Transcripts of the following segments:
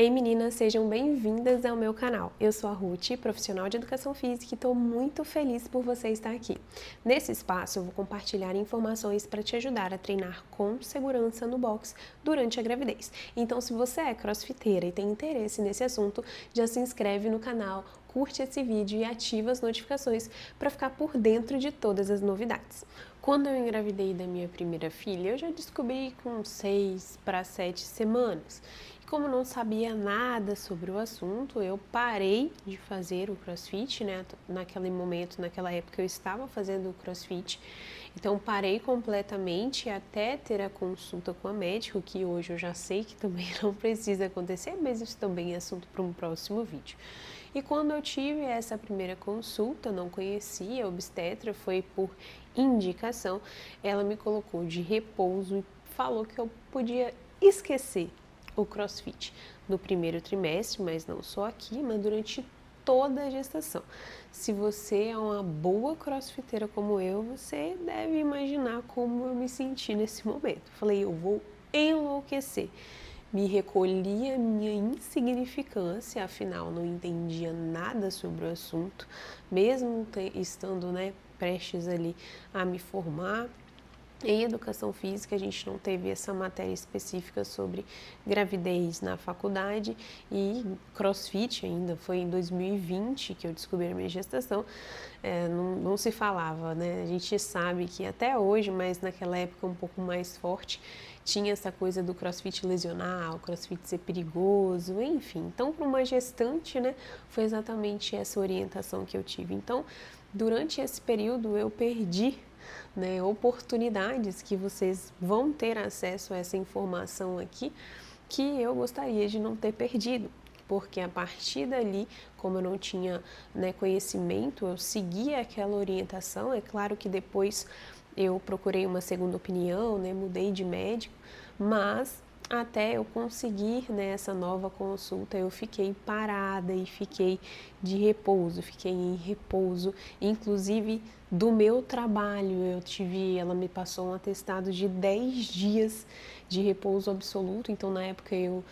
Ei meninas, sejam bem-vindas ao meu canal. Eu sou a Ruth, profissional de educação física e estou muito feliz por você estar aqui. Nesse espaço eu vou compartilhar informações para te ajudar a treinar com segurança no box durante a gravidez. Então se você é crossfiteira e tem interesse nesse assunto, já se inscreve no canal, curte esse vídeo e ativa as notificações para ficar por dentro de todas as novidades. Quando eu engravidei da minha primeira filha, eu já descobri com 6 para 7 semanas. E como não sabia nada sobre o assunto, eu parei de fazer o CrossFit, né? Naquele momento, naquela época eu estava fazendo o CrossFit. Então parei completamente até ter a consulta com a médica, que hoje eu já sei que também não precisa acontecer, mas isso também é assunto para um próximo vídeo. E quando eu tive essa primeira consulta, não conhecia a obstetra, foi por indicação, ela me colocou de repouso e falou que eu podia esquecer o CrossFit no primeiro trimestre, mas não só aqui, mas durante toda a gestação. Se você é uma boa crossfiteira como eu, você deve imaginar como eu me senti nesse momento. Falei, eu vou enlouquecer. Me recolhi a minha insignificância, afinal não entendia nada sobre o assunto, mesmo estando, prestes ali a me formar. Em educação física, a gente não teve essa matéria específica sobre gravidez na faculdade e CrossFit ainda, foi em 2020 que eu descobri a minha gestação, não se falava, né? A gente sabe que até hoje, mas naquela época um pouco mais forte, tinha essa coisa do CrossFit lesionar, o CrossFit ser perigoso, enfim. Então, para uma gestante, né, foi exatamente essa orientação que eu tive. Então, durante esse período eu perdi oportunidades que vocês vão ter acesso a essa informação aqui, que eu gostaria de não ter perdido, porque a partir dali, como eu não tinha conhecimento, eu seguia aquela orientação. É claro que depois eu procurei uma segunda opinião, mudei de médico, mas até eu conseguir essa nova consulta, eu fiquei parada e fiquei de repouso, fiquei em repouso, inclusive do meu trabalho. Ela me passou um atestado de 10 dias de repouso absoluto. Então na época eu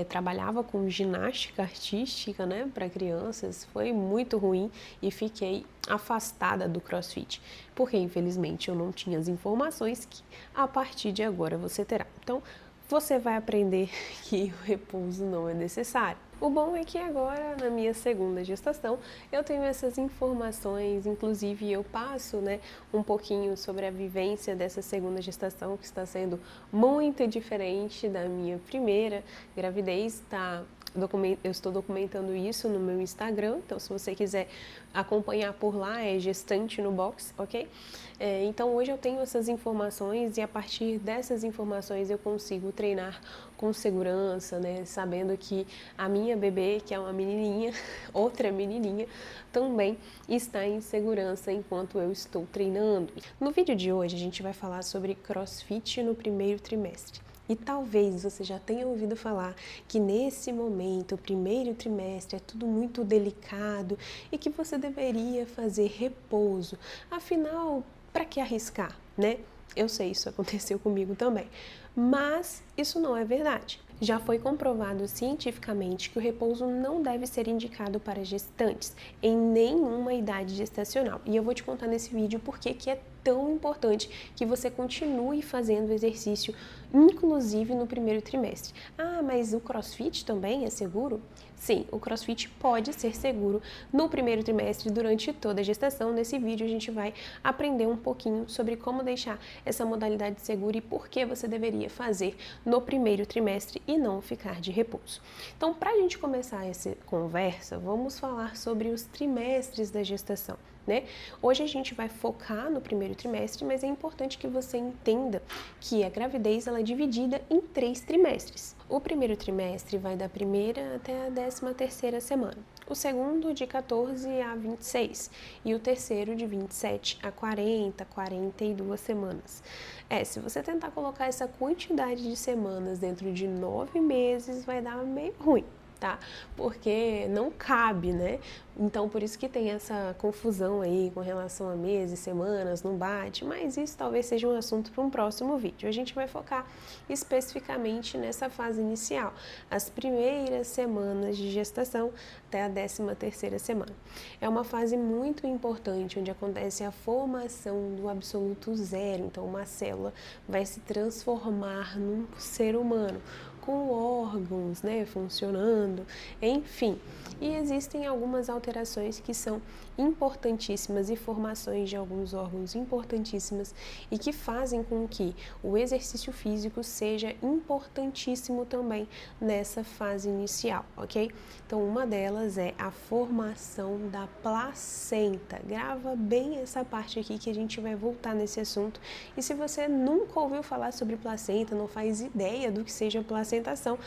trabalhava com ginástica artística, para crianças, foi muito ruim e fiquei afastada do CrossFit, porque infelizmente eu não tinha as informações que a partir de agora você terá. Então você vai aprender que o repouso não é necessário. O bom é que agora, na minha segunda gestação, eu tenho essas informações, inclusive eu passo um pouquinho sobre a vivência dessa segunda gestação, que está sendo muito diferente da minha primeira gravidez. Eu estou documentando isso no meu Instagram, então se você quiser acompanhar por lá, é Gestante no Box, ok? Então hoje eu tenho essas informações e a partir dessas informações eu consigo treinar com segurança, sabendo que a minha bebê, que é uma menininha, outra menininha, também está em segurança enquanto eu estou treinando. No vídeo de hoje a gente vai falar sobre CrossFit no primeiro trimestre. E talvez você já tenha ouvido falar que nesse momento, o primeiro trimestre, é tudo muito delicado e que você deveria fazer repouso. Afinal, para que arriscar, Eu sei, isso aconteceu comigo também. Mas isso não é verdade. Já foi comprovado cientificamente que o repouso não deve ser indicado para gestantes em nenhuma idade gestacional. E eu vou te contar nesse vídeo por que é tão importante que você continue fazendo exercício, inclusive no primeiro trimestre. Ah, mas o CrossFit também é seguro? Sim, o CrossFit pode ser seguro no primeiro trimestre durante toda a gestação. Nesse vídeo a gente vai aprender um pouquinho sobre como deixar essa modalidade segura e por que você deveria fazer no primeiro trimestre e não ficar de repouso. Então, para a gente começar essa conversa, vamos falar sobre os trimestres da gestação. Hoje a gente vai focar no primeiro trimestre, mas é importante que você entenda que a gravidez ela é dividida em 3 trimestres. O primeiro trimestre vai da primeira até a 13ª semana, o segundo de 14 a 26 e o terceiro de 27 a 42 semanas. Se você tentar colocar essa quantidade de semanas dentro de 9 meses, vai dar meio ruim. tá? Porque não cabe, né? Então, por isso que tem essa confusão aí com relação a meses, semanas, não bate, mas isso talvez seja um assunto para um próximo vídeo. A gente vai focar especificamente nessa fase inicial, as primeiras semanas de gestação até a 13ª semana. É uma fase muito importante, onde acontece a formação do absoluto zero, então uma célula vai se transformar num ser humano, com órgãos, né, funcionando, enfim. E existem algumas alterações que são importantíssimas e formações de alguns órgãos importantíssimas e que fazem com que o exercício físico seja importantíssimo também nessa fase inicial, ok? Então, uma delas é a formação da placenta. Grava bem essa parte aqui que a gente vai voltar nesse assunto. E se você nunca ouviu falar sobre placenta, não faz ideia do que seja placentação,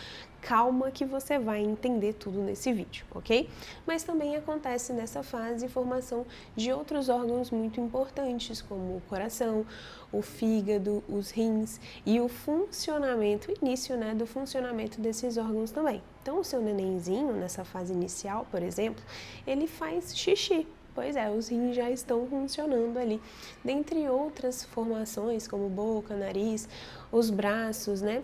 calma que você vai entender tudo nesse vídeo, ok? Mas também acontece nessa fase formação de outros órgãos muito importantes, como o coração, o fígado, os rins e o funcionamento, início, né, do funcionamento desses órgãos também. Então, o seu nenenzinho, nessa fase inicial, por exemplo, ele faz xixi. Pois é, os rins já estão funcionando ali, dentre outras formações, como boca, nariz, os braços, né?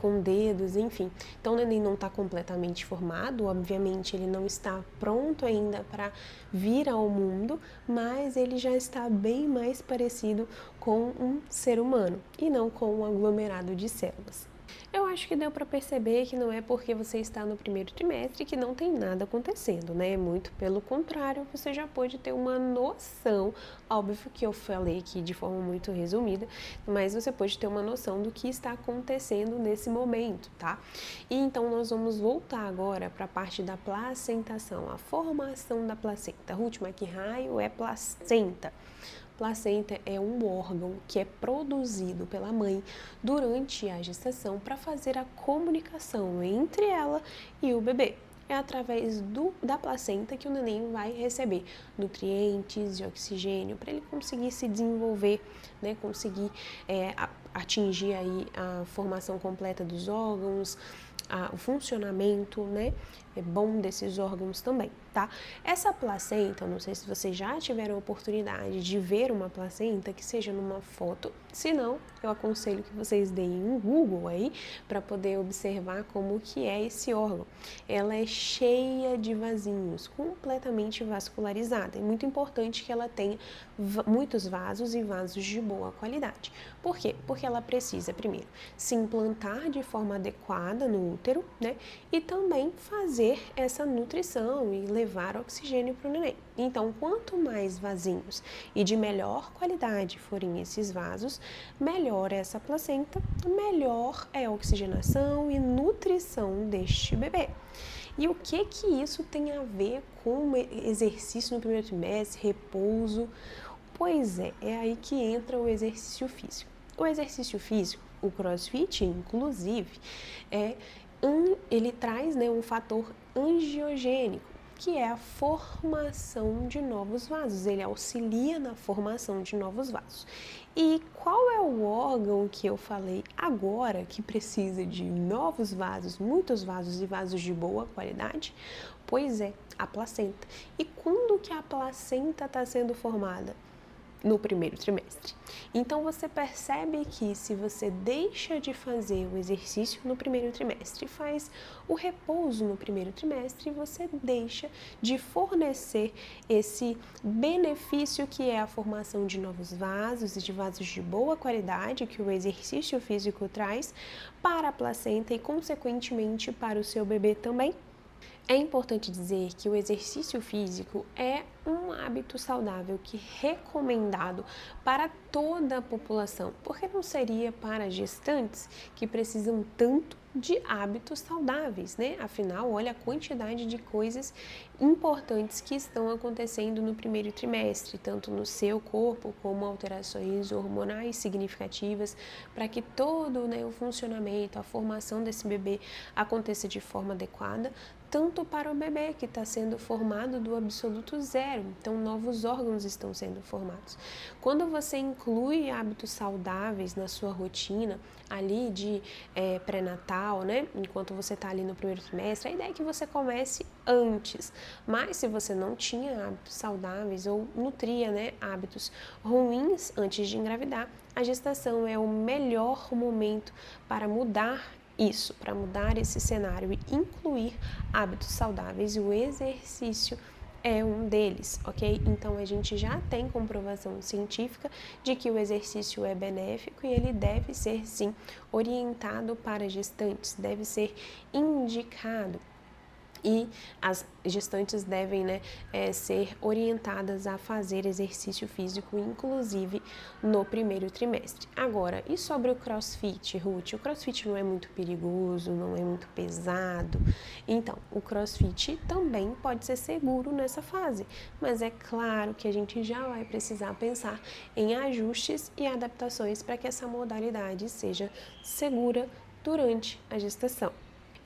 Com dedos, enfim. Então, o neném não está completamente formado, obviamente ele não está pronto ainda para vir ao mundo, mas ele já está bem mais parecido com um ser humano e não com um aglomerado de células. Eu acho que deu para perceber que não é porque você está no primeiro trimestre que não tem nada acontecendo, né? Muito pelo contrário, você já pode ter uma noção, óbvio que eu falei aqui de forma muito resumida, mas você pode ter uma noção do que está acontecendo nesse momento, tá? E então nós vamos voltar agora para a parte da placentação, a formação da placenta. Ruth, mas que raio é placenta? Placenta é um órgão que é produzido pela mãe durante a gestação para fazer a comunicação entre ela e o bebê. É através da placenta que o neném vai receber nutrientes e oxigênio para ele conseguir se desenvolver, né, conseguir atingir aí a formação completa dos órgãos, o funcionamento, né, bom desses órgãos também, tá? Essa placenta, eu não sei se vocês já tiveram a oportunidade de ver uma placenta que seja numa foto, se não, eu aconselho que vocês deem um Google aí para poder observar como que é esse órgão. Ela é cheia de vasinhos, completamente vascularizada. É muito importante que ela tenha muitos vasos e vasos de boa qualidade. Por quê? Porque ela precisa, primeiro, se implantar de forma adequada no útero, né? E também fazer essa nutrição e levar oxigênio para o neném. Então, quanto mais vasinhos e de melhor qualidade forem esses vasos, melhor é essa placenta, melhor é a oxigenação e nutrição deste bebê. E o que isso tem a ver com exercício no primeiro trimestre, repouso? Pois é aí que entra o exercício físico. O exercício físico, o CrossFit, inclusive, ele traz, né, um fator angiogênico, que é a formação de novos vasos. Ele auxilia na formação de novos vasos. E qual é o órgão que eu falei agora que precisa de novos vasos, muitos vasos e vasos de boa qualidade? Pois é, a placenta. E quando que a placenta está sendo formada? No primeiro trimestre. Então você percebe que se você deixa de fazer o exercício no primeiro trimestre e faz o repouso no primeiro trimestre, você deixa de fornecer esse benefício que é a formação de novos vasos e de vasos de boa qualidade que o exercício físico traz para a placenta e consequentemente para o seu bebê também. É importante dizer que o exercício físico é um hábito saudável que é recomendado para toda a população, porque não seria para gestantes que precisam tanto de hábitos saudáveis, né? Afinal, olha a quantidade de coisas importantes que estão acontecendo no primeiro trimestre, tanto no seu corpo como alterações hormonais significativas, para que todo, né, o funcionamento, a formação desse bebê aconteça de forma adequada, tanto para o bebê que está sendo formado do absoluto zero, zero, então novos órgãos estão sendo formados. Quando você inclui hábitos saudáveis na sua rotina, ali de pré-natal, né, enquanto você está ali no primeiro trimestre, a ideia é que você comece antes, mas se você não tinha hábitos saudáveis ou nutria, né, hábitos ruins antes de engravidar, a gestação é o melhor momento para mudar isso, para mudar esse cenário e incluir hábitos saudáveis, e o exercício é um deles, ok? Então a gente já tem comprovação científica de que o exercício é benéfico e ele deve ser sim orientado para gestantes, deve ser indicado. E as gestantes devem, né, ser orientadas a fazer exercício físico, inclusive no primeiro trimestre. Agora, e sobre o CrossFit, Ruth? O CrossFit não é muito perigoso, não é muito pesado. Então, o CrossFit também pode ser seguro nessa fase, mas é claro que a gente já vai precisar pensar em ajustes e adaptações para que essa modalidade seja segura durante a gestação.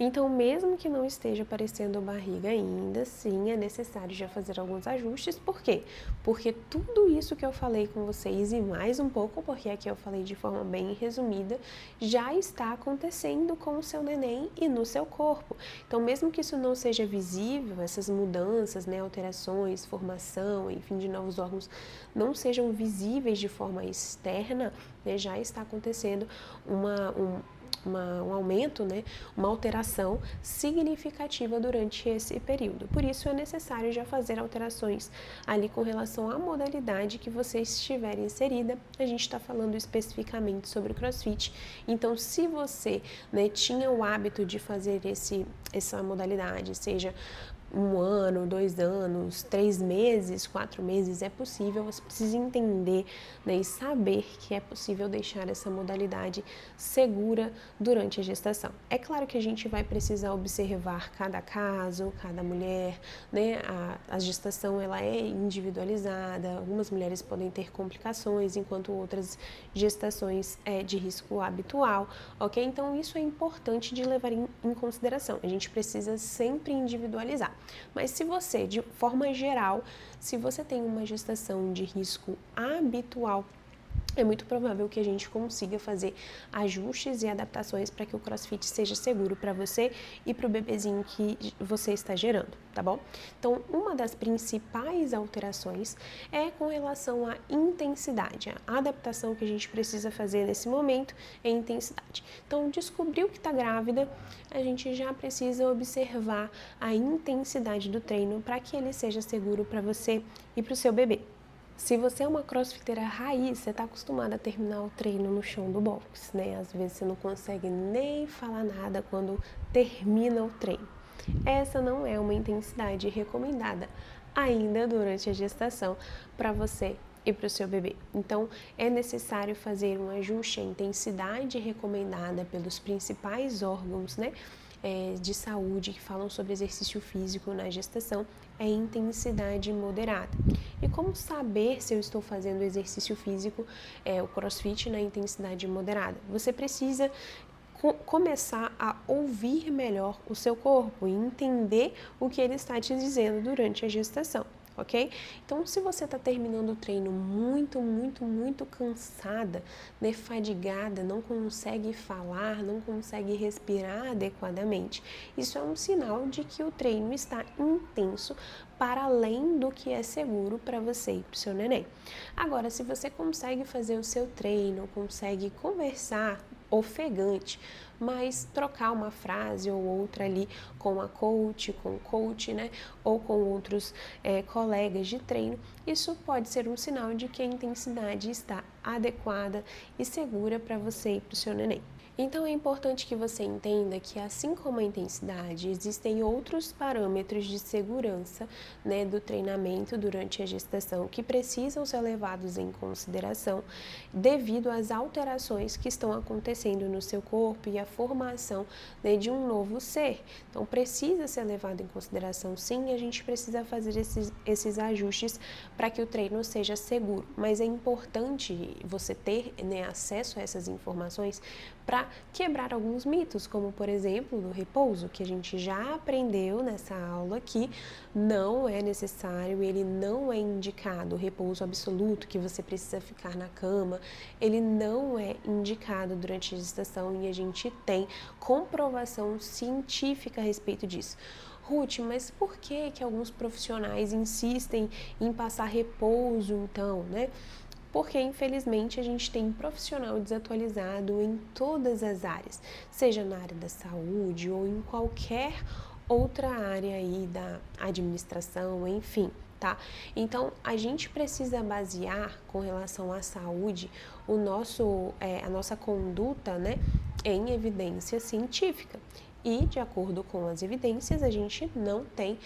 Então, mesmo que não esteja aparecendo barriga ainda, sim, é necessário já fazer alguns ajustes. Por quê? Porque tudo isso que eu falei com vocês e mais um pouco, porque aqui eu falei de forma bem resumida, já está acontecendo com o seu neném e no seu corpo. Então, mesmo que isso não seja visível, essas mudanças, né, alterações, formação, enfim, de novos órgãos, não sejam visíveis de forma externa, né, já está acontecendo um aumento, né, uma alteração significativa durante esse período. Por isso é necessário já fazer alterações ali com relação à modalidade que você estiver inserida. A gente está falando especificamente sobre o CrossFit. Então, se você, né, tinha o hábito de fazer essa modalidade, seja 1 ano, 2 anos, 3 meses, 4 meses, é possível, você precisa entender, né, e saber que é possível deixar essa modalidade segura durante a gestação. É claro que a gente vai precisar observar cada caso, cada mulher, né, a gestação ela é individualizada, algumas mulheres podem ter complicações, enquanto outras gestações é de risco habitual, ok? Então isso é importante de levar em consideração, a gente precisa sempre individualizar. Mas se você, de forma geral, se você tem uma gestação de risco habitual, é muito provável que a gente consiga fazer ajustes e adaptações para que o CrossFit seja seguro para você e para o bebezinho que você está gerando, tá bom? Então, uma das principais alterações é com relação à intensidade. A adaptação que a gente precisa fazer nesse momento é intensidade. Então, descobriu que está grávida, a gente já precisa observar a intensidade do treino para que ele seja seguro para você e para o seu bebê. Se você é uma crossfiteira raiz, você está acostumada a terminar o treino no chão do box, né? Às vezes você não consegue nem falar nada quando termina o treino. Essa não é uma intensidade recomendada ainda durante a gestação para você e para o seu bebê. Então, é necessário fazer um ajuste à intensidade recomendada pelos principais órgãos, né, de saúde que falam sobre exercício físico na gestação, é intensidade moderada. E como saber se eu estou fazendo exercício físico, o CrossFit na intensidade moderada? Você precisa começar a ouvir melhor o seu corpo e entender o que ele está te dizendo durante a gestação. Ok? Então, se você está terminando o treino muito cansada, né, fadigada, não consegue falar, não consegue respirar adequadamente, isso é um sinal de que o treino está intenso para além do que é seguro para você e para o seu neném. Agora, se você consegue fazer o seu treino, consegue conversar ofegante, mas trocar uma frase ou outra ali com a coach, com o coach, né, ou com outros colegas de treino, isso pode ser um sinal de que a intensidade está adequada e segura para você e para o seu neném. Então é importante que você entenda que, assim como a intensidade, existem outros parâmetros de segurança, né, do treinamento durante a gestação que precisam ser levados em consideração devido às alterações que estão acontecendo no seu corpo e a formação, né, de um novo ser. Então precisa ser levado em consideração, sim, e a gente precisa fazer esses ajustes para que o treino seja seguro. Mas é importante você ter, né, acesso a essas informações para quebrar alguns mitos, como por exemplo do repouso, que a gente já aprendeu nessa aula que não é necessário, ele não é indicado, o repouso absoluto, que você precisa ficar na cama, ele não é indicado durante a gestação e a gente tem comprovação científica a respeito disso. Ruth, mas por que alguns profissionais insistem em passar repouso então, né? Porque infelizmente a gente tem profissional desatualizado em todas as áreas, seja na área da saúde ou em qualquer outra área aí da administração, enfim, tá? Então a gente precisa basear com relação à saúde a nossa conduta, né, em evidência científica. E, de acordo com as evidências, a gente não tem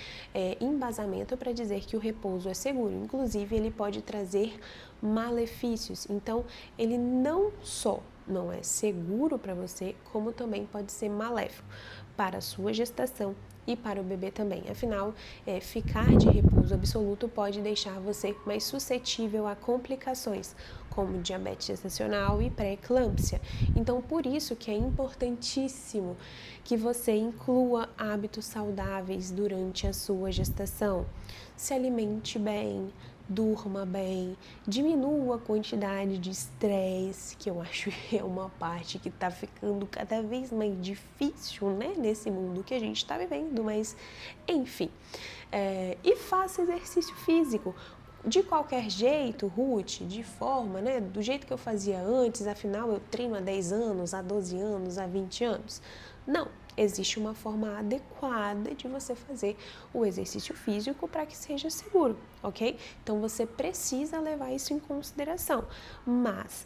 embasamento para dizer que o repouso é seguro. Inclusive, ele pode trazer malefícios. Então, ele não só não é seguro para você, como também pode ser maléfico para a sua gestação e para o bebê também. Afinal, ficar de repouso absoluto pode deixar você mais suscetível a complicações, como diabetes gestacional e pré-eclâmpsia. Então, por isso que é importantíssimo que você inclua hábitos saudáveis durante a sua gestação. Se alimente bem, durma bem, diminua a quantidade de estresse, que eu acho que é uma parte que está ficando cada vez mais difícil, né, nesse mundo que a gente está vivendo, mas enfim. E faça exercício físico. De qualquer jeito, Ruth, de forma, né, do jeito que eu fazia antes, afinal eu treino há 10 anos, há 12 anos, há 20 anos. Não, existe uma forma adequada de você fazer o exercício físico para que seja seguro, ok? Então você precisa levar isso em consideração, mas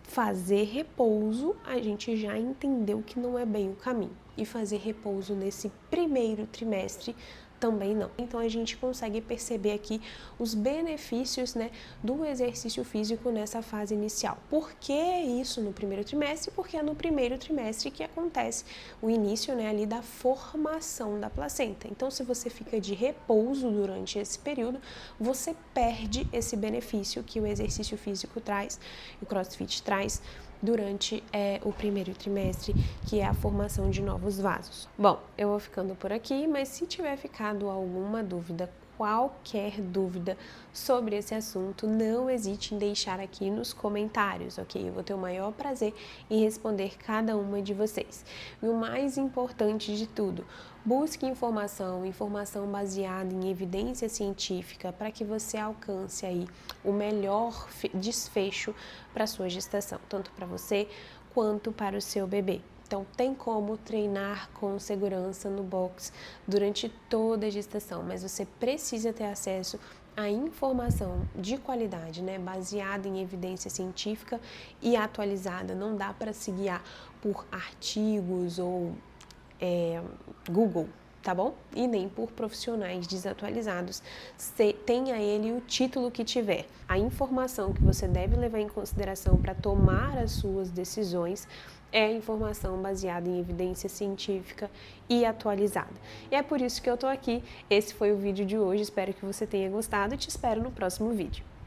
fazer repouso a gente já entendeu que não é bem o caminho, e fazer repouso nesse primeiro trimestre também não. Então a gente consegue perceber aqui os benefícios, né, do exercício físico nessa fase inicial. Por que isso no primeiro trimestre? Porque é no primeiro trimestre que acontece o início, né, ali da formação da placenta. Então, se você fica de repouso durante esse período, você perde esse benefício que o exercício físico traz, o CrossFit traz durante o primeiro trimestre, que é a formação de novos vasos. Bom, eu vou ficando por aqui, mas se tiver ficado alguma dúvida, qualquer dúvida sobre esse assunto, não hesite em deixar aqui nos comentários, ok? Eu vou ter o maior prazer em responder cada uma de vocês. E o mais importante de tudo, busque informação baseada em evidência científica para que você alcance aí o melhor desfecho para a sua gestação, tanto para você quanto para o seu bebê. Então, tem como treinar com segurança no box durante toda a gestação, mas você precisa ter acesso a informação de qualidade, né, baseada em evidência científica e atualizada. Não dá para se guiar por artigos ou Google, tá bom? E nem por profissionais desatualizados. Tenha ele o título que tiver. A informação que você deve levar em consideração para tomar as suas decisões é informação baseada em evidência científica e atualizada. E é por isso que eu tô aqui. Esse foi o vídeo de hoje. Espero que você tenha gostado e te espero no próximo vídeo.